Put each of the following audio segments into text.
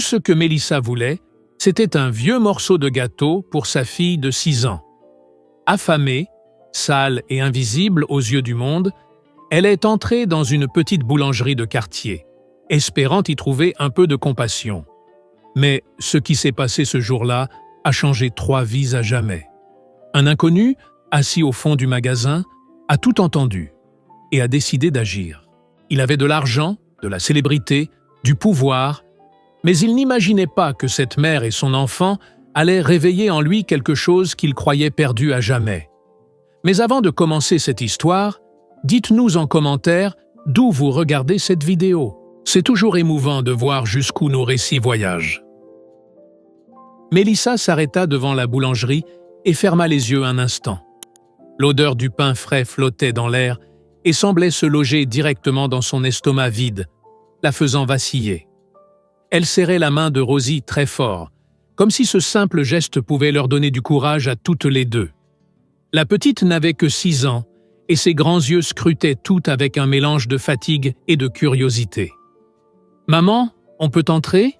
Tout ce que Mélissa voulait, c'était un vieux morceau de gâteau pour sa fille de 6 ans. Affamée, sale et invisible aux yeux du monde, elle est entrée dans une petite boulangerie de quartier, espérant y trouver un peu de compassion. Mais ce qui s'est passé ce jour-là a changé 3 vies à jamais. Un inconnu, assis au fond du magasin, a tout entendu et a décidé d'agir. Il avait de l'argent, de la célébrité, du pouvoir, mais il n'imaginait pas que cette mère et son enfant allaient réveiller en lui quelque chose qu'il croyait perdu à jamais. Mais avant de commencer cette histoire, dites-nous en commentaire d'où vous regardez cette vidéo. C'est toujours émouvant de voir jusqu'où nos récits voyagent. Mélissa s'arrêta devant la boulangerie et ferma les yeux un instant. L'odeur du pain frais flottait dans l'air et semblait se loger directement dans son estomac vide, la faisant vaciller. Elle serrait la main de Rosie très fort, comme si ce simple geste pouvait leur donner du courage à toutes les deux. La petite n'avait que 6 ans, et ses grands yeux scrutaient tout avec un mélange de fatigue et de curiosité. « Maman, on peut entrer ?»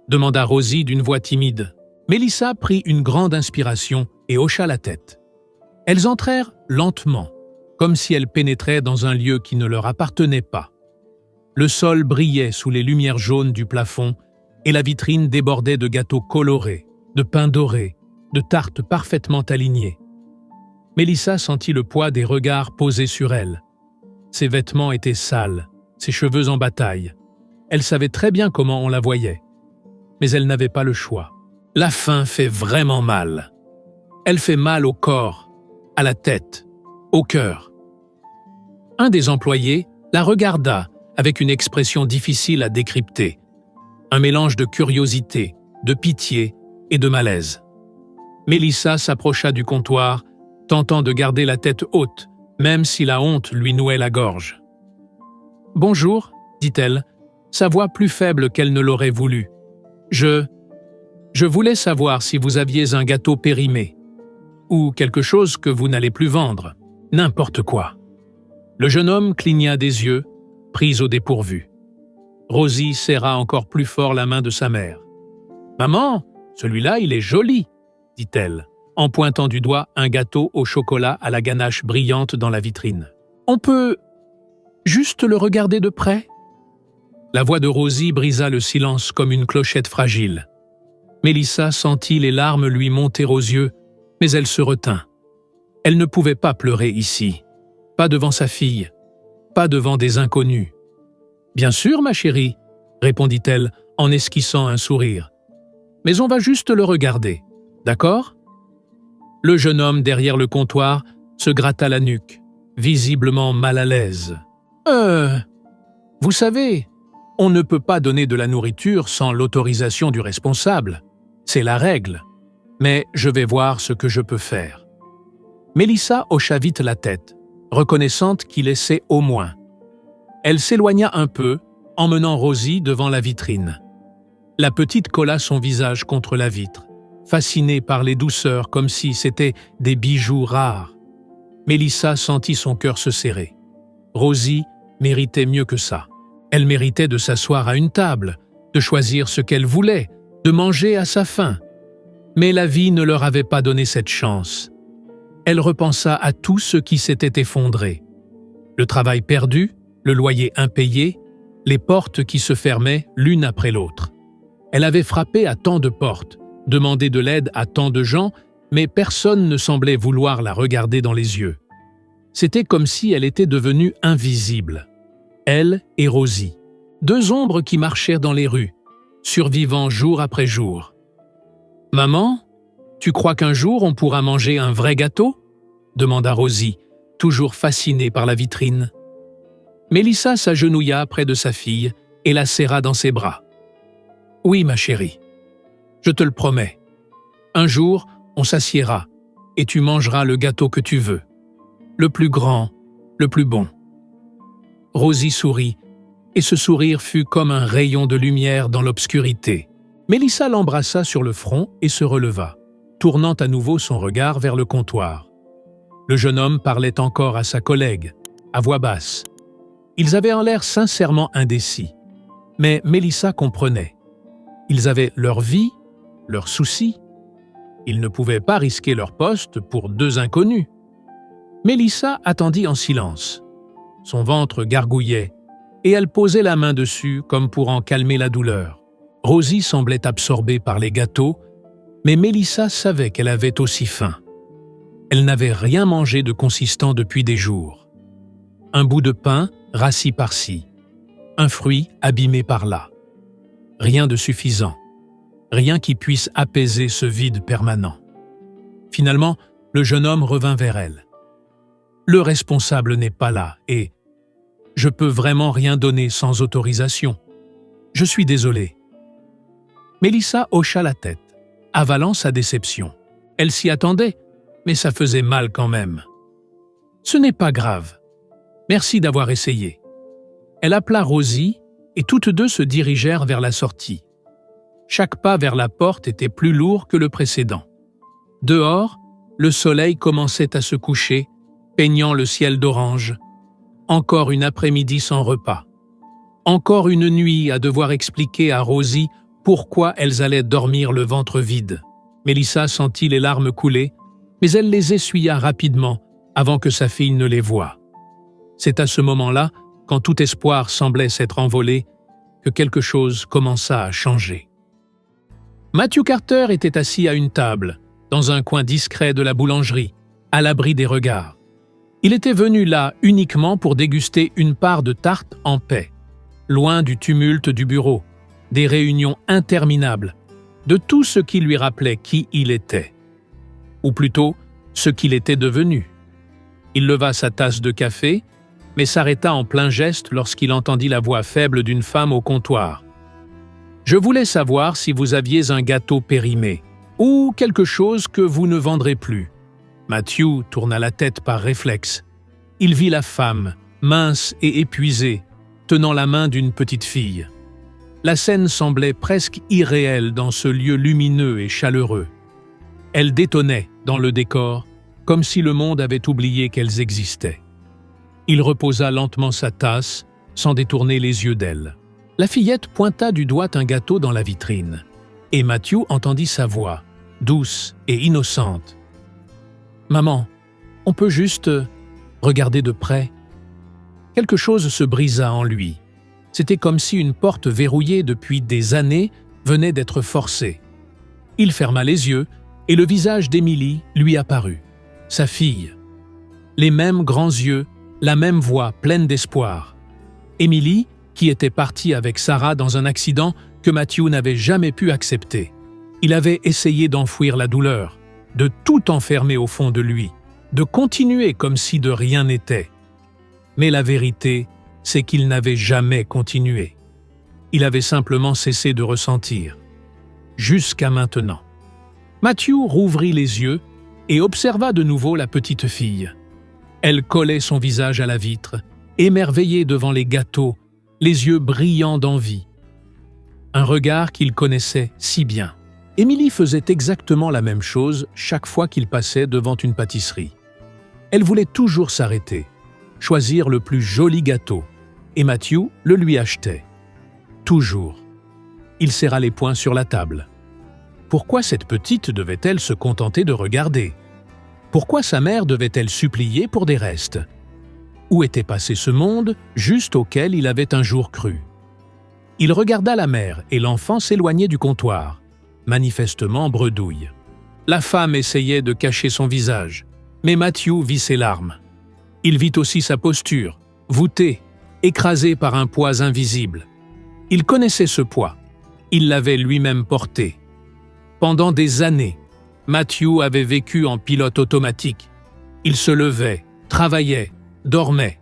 demanda Rosie d'une voix timide. Mélissa prit une grande inspiration et hocha la tête. Elles entrèrent lentement, comme si elles pénétraient dans un lieu qui ne leur appartenait pas. Le sol brillait sous les lumières jaunes du plafond et la vitrine débordait de gâteaux colorés, de pain doré, de tartes parfaitement alignées. Mélissa sentit le poids des regards posés sur elle. Ses vêtements étaient sales, ses cheveux en bataille. Elle savait très bien comment on la voyait. Mais elle n'avait pas le choix. La faim fait vraiment mal. Elle fait mal au corps, à la tête, au cœur. Un des employés la regarda avec une expression difficile à décrypter. Un mélange de curiosité, de pitié et de malaise. Mélissa s'approcha du comptoir, tentant de garder la tête haute, même si la honte lui nouait la gorge. « Bonjour », dit-elle, sa voix plus faible qu'elle ne l'aurait voulu. « Je voulais savoir si vous aviez un gâteau périmé, ou quelque chose que vous n'allez plus vendre, n'importe quoi. » Le jeune homme cligna des yeux, pris au dépourvu. Rosie serra encore plus fort la main de sa mère. « Maman, celui-là, il est joli », dit-elle, en pointant du doigt un gâteau au chocolat à la ganache brillante dans la vitrine. « On peut juste le regarder de près ?» La voix de Rosie brisa le silence comme une clochette fragile. Mélissa sentit les larmes lui monter aux yeux, mais elle se retint. Elle ne pouvait pas pleurer ici, pas devant sa fille, pas devant des inconnus. « Bien sûr, ma chérie, » répondit-elle en esquissant un sourire. « Mais on va juste le regarder, d'accord ?» Le jeune homme derrière le comptoir se gratta la nuque, visiblement mal à l'aise. « Vous savez, on ne peut pas donner de la nourriture sans l'autorisation du responsable. C'est la règle. Mais je vais voir ce que je peux faire. » Mélissa hocha vite la tête, reconnaissante qu'il essaie au moins. Elle s'éloigna un peu, emmenant Rosie devant la vitrine. La petite colla son visage contre la vitre, fascinée par les douceurs comme si c'étaient des bijoux rares. Mélissa sentit son cœur se serrer. Rosie méritait mieux que ça. Elle méritait de s'asseoir à une table, de choisir ce qu'elle voulait, de manger à sa faim. Mais la vie ne leur avait pas donné cette chance. Elle repensa à tout ce qui s'était effondré. Le travail perdu, le loyer impayé, les portes qui se fermaient l'une après l'autre. Elle avait frappé à tant de portes, demandé de l'aide à tant de gens, mais personne ne semblait vouloir la regarder dans les yeux. C'était comme si elle était devenue invisible. Elle et Rosie, 2 ombres qui marchaient dans les rues, survivant jour après jour. « Maman, tu crois qu'un jour on pourra manger un vrai gâteau ?» demanda Rosie, toujours fascinée par la vitrine. Mélissa s'agenouilla près de sa fille et la serra dans ses bras. « Oui, ma chérie, je te le promets. Un jour, on s'assiera et tu mangeras le gâteau que tu veux, le plus grand, le plus bon. » Rosie sourit, et ce sourire fut comme un rayon de lumière dans l'obscurité. Mélissa l'embrassa sur le front et se releva, tournant à nouveau son regard vers le comptoir. Le jeune homme parlait encore à sa collègue, à voix basse. Ils avaient en l'air sincèrement indécis. Mais Mélissa comprenait. Ils avaient leur vie, leurs soucis. Ils ne pouvaient pas risquer leur poste pour deux inconnus. Mélissa attendit en silence. Son ventre gargouillait, et elle posait la main dessus comme pour en calmer la douleur. Rosie semblait absorbée par les gâteaux, mais Mélissa savait qu'elle avait aussi faim. Elle n'avait rien mangé de consistant depuis des jours. Un bout de pain rassis par-ci, un fruit abîmé par-là. Rien de suffisant, rien qui puisse apaiser ce vide permanent. Finalement, le jeune homme revint vers elle. « Le responsable n'est pas là et je peux vraiment rien donner sans autorisation. Je suis désolé. » Mélissa hocha la tête, avalant sa déception. Elle s'y attendait, mais ça faisait mal quand même. « Ce n'est pas grave. Merci d'avoir essayé. » Elle appela Rosie et toutes deux se dirigèrent vers la sortie. Chaque pas vers la porte était plus lourd que le précédent. Dehors, le soleil commençait à se coucher, peignant le ciel d'orange. Encore une après-midi sans repas. Encore une nuit à devoir expliquer à Rosie pourquoi elles allaient dormir le ventre vide. Mélissa sentit les larmes couler, mais elle les essuya rapidement avant que sa fille ne les voie. C'est à ce moment-là, quand tout espoir semblait s'être envolé, que quelque chose commença à changer. Matthew Carter était assis à une table, dans un coin discret de la boulangerie, à l'abri des regards. Il était venu là uniquement pour déguster une part de tarte en paix, loin du tumulte du bureau, des réunions interminables, de tout ce qui lui rappelait qui il était. Ou plutôt, ce qu'il était devenu. Il leva sa tasse de café, mais s'arrêta en plein geste lorsqu'il entendit la voix faible d'une femme au comptoir. « Je voulais savoir si vous aviez un gâteau périmé, ou quelque chose que vous ne vendrez plus. » Matthew tourna la tête par réflexe. Il vit la femme, mince et épuisée, tenant la main d'une petite fille. La scène semblait presque irréelle dans ce lieu lumineux et chaleureux. Elle détonnait dans le décor, comme si le monde avait oublié qu'elles existaient. Il reposa lentement sa tasse, sans détourner les yeux d'elle. La fillette pointa du doigt un gâteau dans la vitrine, et Matthew entendit sa voix, douce et innocente. « Maman, on peut juste regarder de près ?» Quelque chose se brisa en lui. C'était comme si une porte verrouillée depuis des années venait d'être forcée. Il ferma les yeux, et le visage d'Émilie lui apparut, sa fille. Les mêmes grands yeux, la même voix pleine d'espoir. Émilie, qui était partie avec Sarah dans un accident que Matthew n'avait jamais pu accepter. Il avait essayé d'enfouir la douleur, de tout enfermer au fond de lui, de continuer comme si de rien n'était. Mais la vérité, c'est qu'il n'avait jamais continué. Il avait simplement cessé de ressentir. Jusqu'à maintenant. Matthew rouvrit les yeux et observa de nouveau la petite fille. Elle collait son visage à la vitre, émerveillée devant les gâteaux, les yeux brillants d'envie. Un regard qu'il connaissait si bien. Émilie faisait exactement la même chose chaque fois qu'il passait devant une pâtisserie. Elle voulait toujours s'arrêter, choisir le plus joli gâteau, et Matthew le lui achetait. Toujours. Il serra les poings sur la table. Pourquoi cette petite devait-elle se contenter de regarder ? Pourquoi sa mère devait-elle supplier pour des restes ? Où était passé ce monde juste auquel il avait un jour cru ? Il regarda la mère et l'enfant s'éloigner du comptoir, manifestement bredouille. La femme essayait de cacher son visage, mais Matthew vit ses larmes. Il vit aussi sa posture, voûtée, écrasée par un poids invisible. Il connaissait ce poids. Il l'avait lui-même porté. Pendant des années, Matthew avait vécu en pilote automatique. Il se levait, travaillait, dormait.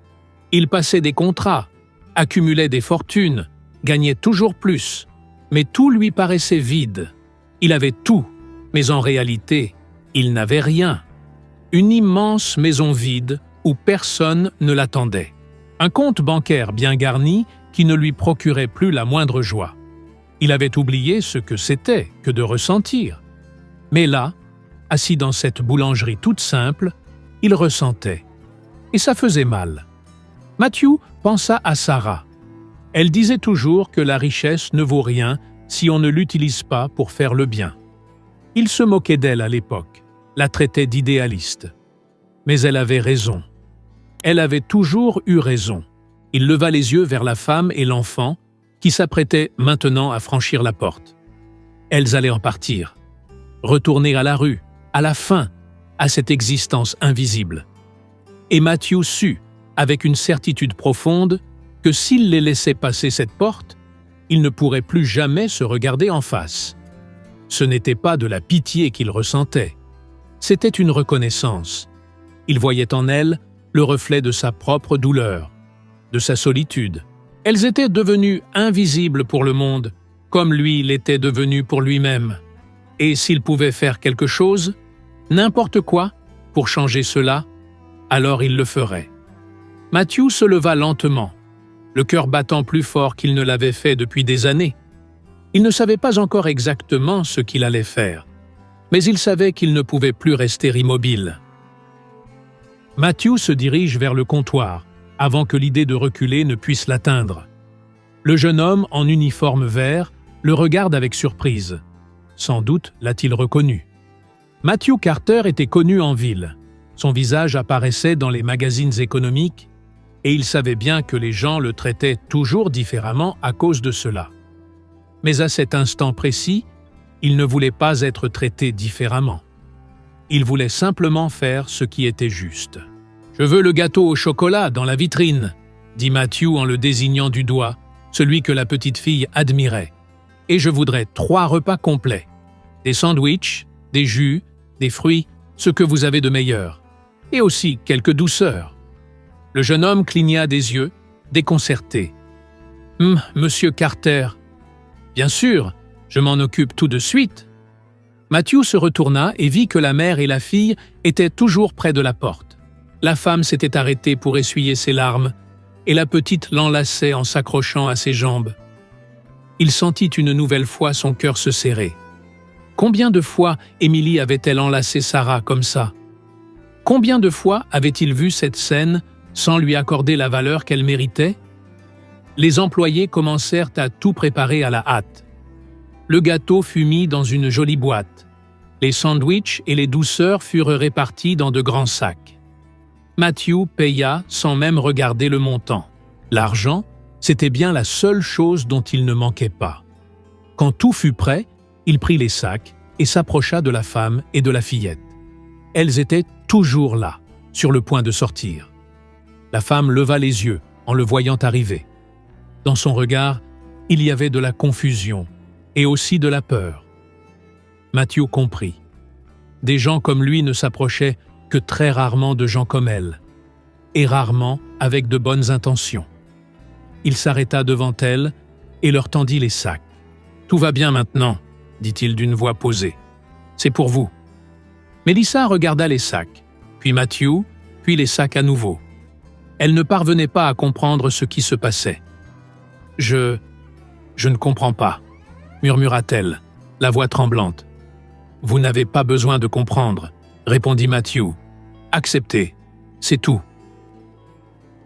Il passait des contrats, accumulait des fortunes, gagnait toujours plus. Mais tout lui paraissait vide. Il avait tout, mais en réalité, il n'avait rien. Une immense maison vide où personne ne l'attendait. Un compte bancaire bien garni qui ne lui procurait plus la moindre joie. Il avait oublié ce que c'était que de ressentir. Mais là, assis dans cette boulangerie toute simple, il ressentait. Et ça faisait mal. Matthew pensa à Sarah. Elle disait toujours que la richesse ne vaut rien si on ne l'utilise pas pour faire le bien. Il se moquait d'elle à l'époque, la traitait d'idéaliste. Mais elle avait raison. Elle avait toujours eu raison. Il leva les yeux vers la femme et l'enfant qui s'apprêtaient maintenant à franchir la porte. Elles allaient en partir, retourner à la rue, à la fin, à cette existence invisible. Et Matthew sut, avec une certitude profonde, que s'il les laissait passer cette porte, ils ne pourraient plus jamais se regarder en face. Ce n'était pas de la pitié qu'il ressentait, c'était une reconnaissance. Il voyait en elles le reflet de sa propre douleur, de sa solitude. Elles étaient devenues invisibles pour le monde, comme lui l'était devenu pour lui-même. Et s'il pouvait faire quelque chose, n'importe quoi, pour changer cela, alors il le ferait. Matthew se leva lentement, le cœur battant plus fort qu'il ne l'avait fait depuis des années. Il ne savait pas encore exactement ce qu'il allait faire, mais il savait qu'il ne pouvait plus rester immobile. Matthew se dirige vers le comptoir, avant que l'idée de reculer ne puisse l'atteindre. Le jeune homme en uniforme vert le regarde avec surprise. Sans doute l'a-t-il reconnu. Matthew Carter était connu en ville. Son visage apparaissait dans les magazines économiques et il savait bien que les gens le traitaient toujours différemment à cause de cela. Mais à cet instant précis, il ne voulait pas être traité différemment. Il voulait simplement faire ce qui était juste. « Je veux le gâteau au chocolat dans la vitrine », dit Matthew en le désignant du doigt, celui que la petite fille admirait. « Et je voudrais 3 repas complets. Des sandwichs, des jus, des fruits, ce que vous avez de meilleur. Et aussi quelques douceurs. » Le jeune homme cligna des yeux, déconcerté. « Monsieur Carter. »« Bien sûr, je m'en occupe tout de suite. » Matthew se retourna et vit que la mère et la fille étaient toujours près de la porte. La femme s'était arrêtée pour essuyer ses larmes et la petite l'enlaçait en s'accrochant à ses jambes. Il sentit une nouvelle fois son cœur se serrer. Combien de fois Émilie avait-elle enlacé Sarah comme ça? Combien de fois avait-il vu cette scène sans lui accorder la valeur qu'elle méritait? Les employés commencèrent à tout préparer à la hâte. Le gâteau fut mis dans une jolie boîte. Les sandwichs et les douceurs furent répartis dans de grands sacs. Matthew paya sans même regarder le montant. L'argent, c'était bien la seule chose dont il ne manquait pas. Quand tout fut prêt, il prit les sacs et s'approcha de la femme et de la fillette. Elles étaient toujours là, sur le point de sortir. La femme leva les yeux en le voyant arriver. Dans son regard, il y avait de la confusion et aussi de la peur. Matthew comprit. Des gens comme lui ne s'approchaient que très rarement de gens comme elle, et rarement avec de bonnes intentions. Il s'arrêta devant elle et leur tendit les sacs. « Tout va bien maintenant », dit-il d'une voix posée. « C'est pour vous. » Mélissa regarda les sacs, puis Matthew, puis les sacs à nouveau. Elle ne parvenait pas à comprendre ce qui se passait. « Je ne comprends pas », murmura-t-elle, la voix tremblante. « Vous n'avez pas besoin de comprendre », répondit Matthew. « Acceptez, c'est tout. »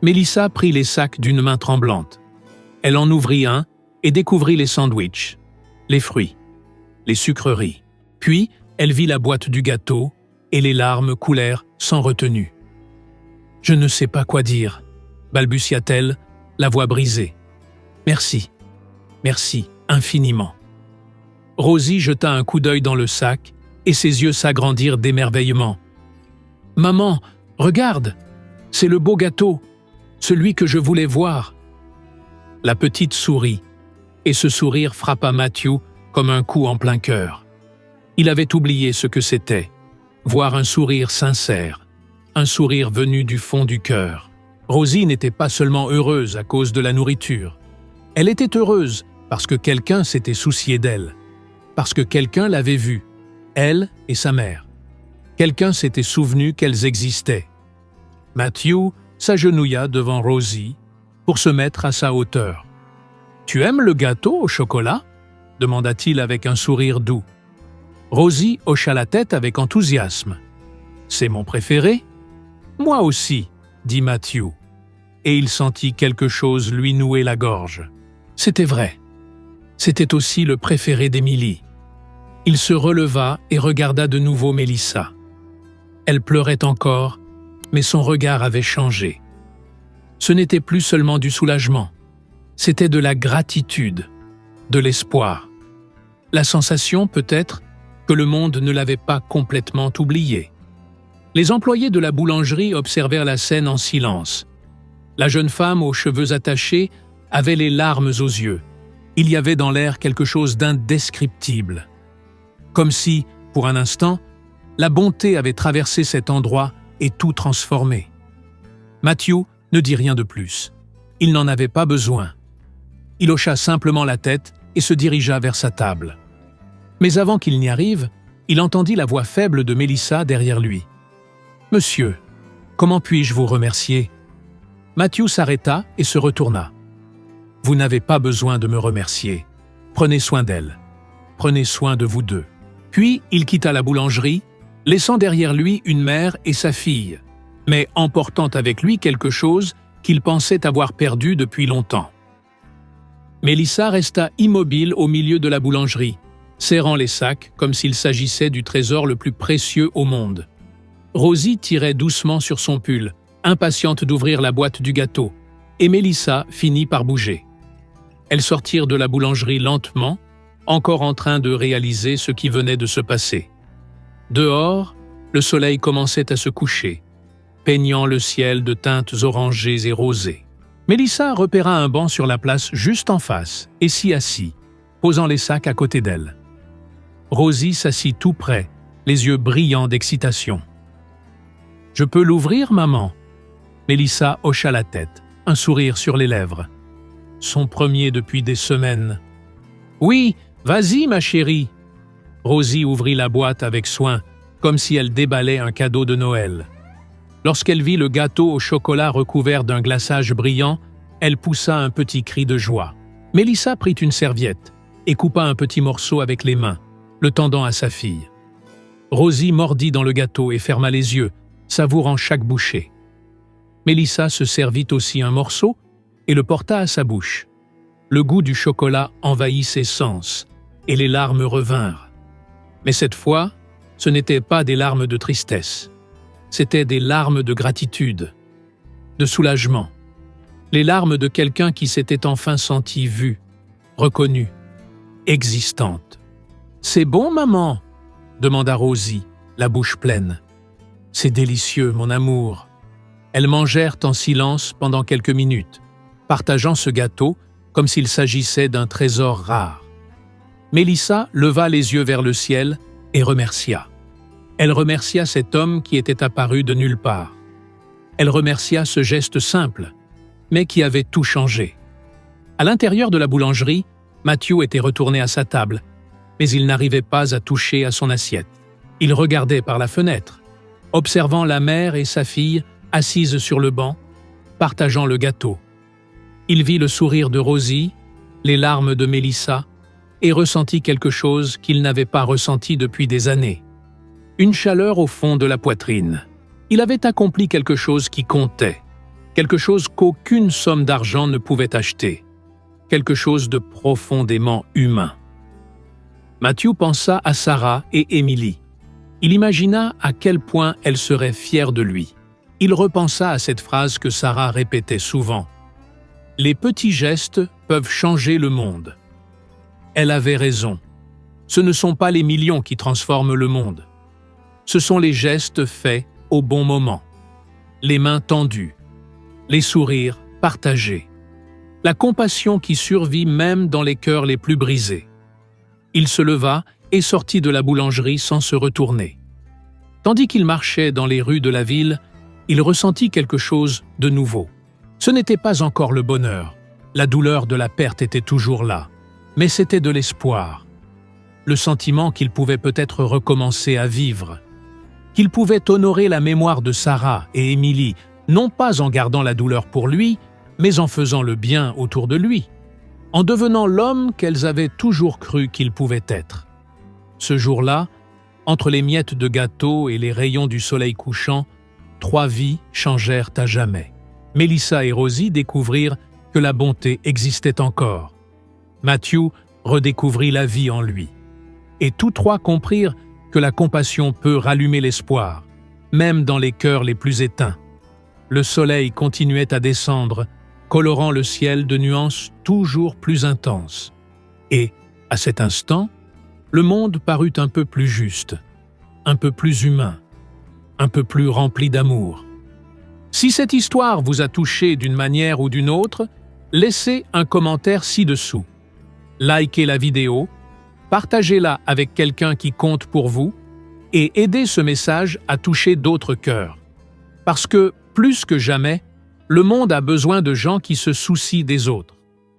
Mélissa prit les sacs d'une main tremblante. Elle en ouvrit un et découvrit les sandwichs, les fruits, les sucreries. Puis, elle vit la boîte du gâteau et les larmes coulèrent sans retenue. « Je ne sais pas quoi dire », balbutia-t-elle, la voix brisée. « Merci, merci infiniment. » Rosie jeta un coup d'œil dans le sac et ses yeux s'agrandirent d'émerveillement. « Maman, regarde, c'est le beau gâteau, celui que je voulais voir. » La petite sourit, et ce sourire frappa Matthew comme un coup en plein cœur. Il avait oublié ce que c'était, voir un sourire sincère, un sourire venu du fond du cœur. Rosie n'était pas seulement heureuse à cause de la nourriture. Elle était heureuse parce que quelqu'un s'était soucié d'elle, parce que quelqu'un l'avait vue, elle et sa mère. Quelqu'un s'était souvenu qu'elles existaient. Matthew s'agenouilla devant Rosie pour se mettre à sa hauteur. « Tu aimes le gâteau au chocolat ?» demanda-t-il avec un sourire doux. Rosie hocha la tête avec enthousiasme. « C'est mon préféré ?»« Moi aussi » dit Matthew, et il sentit quelque chose lui nouer la gorge. C'était vrai. C'était aussi le préféré d'Émilie. Il se releva et regarda de nouveau Mélissa. Elle pleurait encore, mais son regard avait changé. Ce n'était plus seulement du soulagement, c'était de la gratitude, de l'espoir. La sensation, peut-être, que le monde ne l'avait pas complètement oublié. Les employés de la boulangerie observèrent la scène en silence. La jeune femme aux cheveux attachés avait les larmes aux yeux. Il y avait dans l'air quelque chose d'indescriptible. Comme si, pour un instant, la bonté avait traversé cet endroit et tout transformé. Matthew ne dit rien de plus. Il n'en avait pas besoin. Il hocha simplement la tête et se dirigea vers sa table. Mais avant qu'il n'y arrive, il entendit la voix faible de Mélissa derrière lui. « Monsieur, comment puis-je vous remercier ?» Matthew s'arrêta et se retourna. « Vous n'avez pas besoin de me remercier. Prenez soin d'elle. Prenez soin de vous deux. » Puis il quitta la boulangerie, laissant derrière lui une mère et sa fille, mais emportant avec lui quelque chose qu'il pensait avoir perdu depuis longtemps. Mélissa resta immobile au milieu de la boulangerie, serrant les sacs comme s'il s'agissait du trésor le plus précieux au monde. Rosie tirait doucement sur son pull, impatiente d'ouvrir la boîte du gâteau, et Mélissa finit par bouger. Elles sortirent de la boulangerie lentement, encore en train de réaliser ce qui venait de se passer. Dehors, le soleil commençait à se coucher, peignant le ciel de teintes orangées et rosées. Mélissa repéra un banc sur la place juste en face et s'y assit, posant les sacs à côté d'elle. Rosie s'assit tout près, les yeux brillants d'excitation. « Je peux l'ouvrir, maman ?» Mélissa hocha la tête, un sourire sur les lèvres. Son premier depuis des semaines. « Oui, vas-y, ma chérie !» Rosie ouvrit la boîte avec soin, comme si elle déballait un cadeau de Noël. Lorsqu'elle vit le gâteau au chocolat recouvert d'un glaçage brillant, elle poussa un petit cri de joie. Mélissa prit une serviette et coupa un petit morceau avec les mains, le tendant à sa fille. Rosie mordit dans le gâteau et ferma les yeux, savourant chaque bouchée. Mélissa se servit aussi un morceau et le porta à sa bouche. Le goût du chocolat envahit ses sens et les larmes revinrent. Mais cette fois, ce n'étaient pas des larmes de tristesse. C'étaient des larmes de gratitude, de soulagement. Les larmes de quelqu'un qui s'était enfin senti vue, reconnue, existante. « C'est bon, maman ?» demanda Rosie, la bouche pleine. « C'est délicieux, mon amour. » Elles mangèrent en silence pendant quelques minutes, partageant ce gâteau comme s'il s'agissait d'un trésor rare. Mélissa leva les yeux vers le ciel et remercia. Elle remercia cet homme qui était apparu de nulle part. Elle remercia ce geste simple, mais qui avait tout changé. À l'intérieur de la boulangerie, Matthew était retourné à sa table, mais il n'arrivait pas à toucher à son assiette. Il regardait par la fenêtre, observant la mère et sa fille assises sur le banc, partageant le gâteau. Il vit le sourire de Rosie, les larmes de Mélissa, et ressentit quelque chose qu'il n'avait pas ressenti depuis des années. Une chaleur au fond de la poitrine. Il avait accompli quelque chose qui comptait, quelque chose qu'aucune somme d'argent ne pouvait acheter, quelque chose de profondément humain. Matthew pensa à Sarah et Émilie. Il imagina à quel point elle serait fière de lui. Il repensa à cette phrase que Sarah répétait souvent. « Les petits gestes peuvent changer le monde. » Elle avait raison. Ce ne sont pas les millions qui transforment le monde. Ce sont les gestes faits au bon moment, les mains tendues, les sourires partagés, la compassion qui survit même dans les cœurs les plus brisés. Il se leva et sortit de la boulangerie sans se retourner. Tandis qu'il marchait dans les rues de la ville, il ressentit quelque chose de nouveau. Ce n'était pas encore le bonheur, la douleur de la perte était toujours là, mais c'était de l'espoir, le sentiment qu'il pouvait peut-être recommencer à vivre, qu'il pouvait honorer la mémoire de Sarah et Émilie, non pas en gardant la douleur pour lui, mais en faisant le bien autour de lui, en devenant l'homme qu'elles avaient toujours cru qu'il pouvait être. Ce jour-là, entre les miettes de gâteau et les rayons du soleil couchant, 3 vies changèrent à jamais. Mélissa et Rosie découvrirent que la bonté existait encore. Matthew redécouvrit la vie en lui. Et tous trois comprirent que la compassion peut rallumer l'espoir, même dans les cœurs les plus éteints. Le soleil continuait à descendre, colorant le ciel de nuances toujours plus intenses. Et, à cet instant, le monde parut un peu plus juste, un peu plus humain, un peu plus rempli d'amour. Si cette histoire vous a touché d'une manière ou d'une autre, laissez un commentaire ci-dessous. Likez la vidéo, partagez-la avec quelqu'un qui compte pour vous et aidez ce message à toucher d'autres cœurs. Parce que, plus que jamais, le monde a besoin de gens qui se soucient des autres.